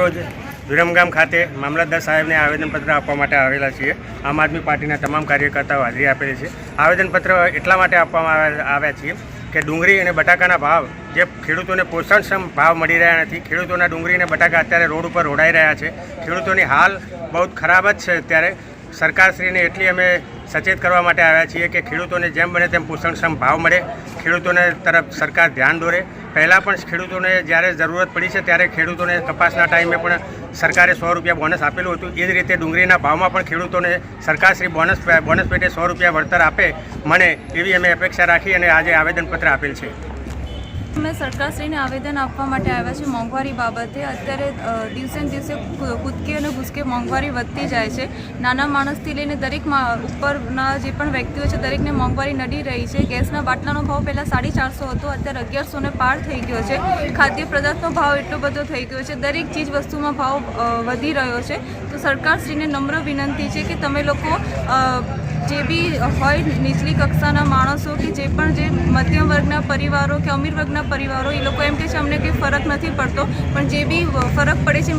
આજરોજ વિરમગામ ખાતે મામલતદાર સાહેબને આવેદનપત્ર આપવા માટે આવેલા છીએ। આમ આદમી પાર્ટીના તમામ કાર્યકર્તાઓ હાજરી આપેલી છે। આવેદનપત્ર એટલા માટે આપવામાં આવ્યા છીએ કે ડુંગળી અને બટાકાના ભાવ જે ખેડૂતોને પોષણક્ષમ ભાવ મળી રહ્યા નથી। ખેડૂતોના ડુંગળી અને બટાકા અત્યારે રોડ ઉપર રોડાઈ રહ્યા છે। ખેડૂતોની હાલ બહુ ખરાબ જ છે। ત્યારે સરકારશ્રીને એટલી અમે સચેત કરવા માટે આવ્યા છીએ કે ખેડૂતોને જેમ બને તેમ પોષણક્ષમ ભાવ મળે, ખેડૂતોને તરફ સરકાર ધ્યાન દોરે। પહેલાં પણ ખેડૂતોને જ્યારે જરૂરત પડી છે ત્યારે ખેડૂતોને કપાસના ટાઈમે પણ સરકારે 100 રૂપિયા બોનસ આપેલું હતું। એ જ રીતે ડુંગળીના ભાવમાં પણ ખેડૂતોને સરકારશ્રી બોનસ પેટે 100 રૂપિયા વળતર આપે મને એવી અમે અપેક્ષા રાખી અને આજે આવેદનપત્ર આપેલ છે। અમે સરકારશ્રીને આવેદન આપવા માટે આવ્યા છે મોંઘવારી બાબતે। અત્યારે દિવસે ને દિવસે કૂદકે અને ભૂસકે મોંઘવારી વધતી જાય છે। નાના માણસથી લઈને દરેક ઉપરના જે પણ વ્યક્તિઓ છે દરેકને મોંઘવારી નડી રહી છે। ગેસના બાટલાનો ભાવ પહેલાં 450 હતો, અત્યારે 1100 ને પાર થઈ ગયો છે। ખાદ્ય પદાર્થનો ભાવ એટલો બધો થઈ ગયો છે, દરેક ચીજ વસ્તુમાં ભાવ વધી રહ્યો છે। તો સરકારશ્રીને નમ્ર વિનંતી છે કે તમે લોકો જે બી હોય નીચલી કક્ષાના માણસો કે જે પણ જે મધ્યમ વર્ગના પરિવારો કે અમીર વર્ગના પરિવારો, એ લોકો એમ કે છે અમને કંઈ ફરક નથી પડતો, પણ જે બી ફરક પડે છે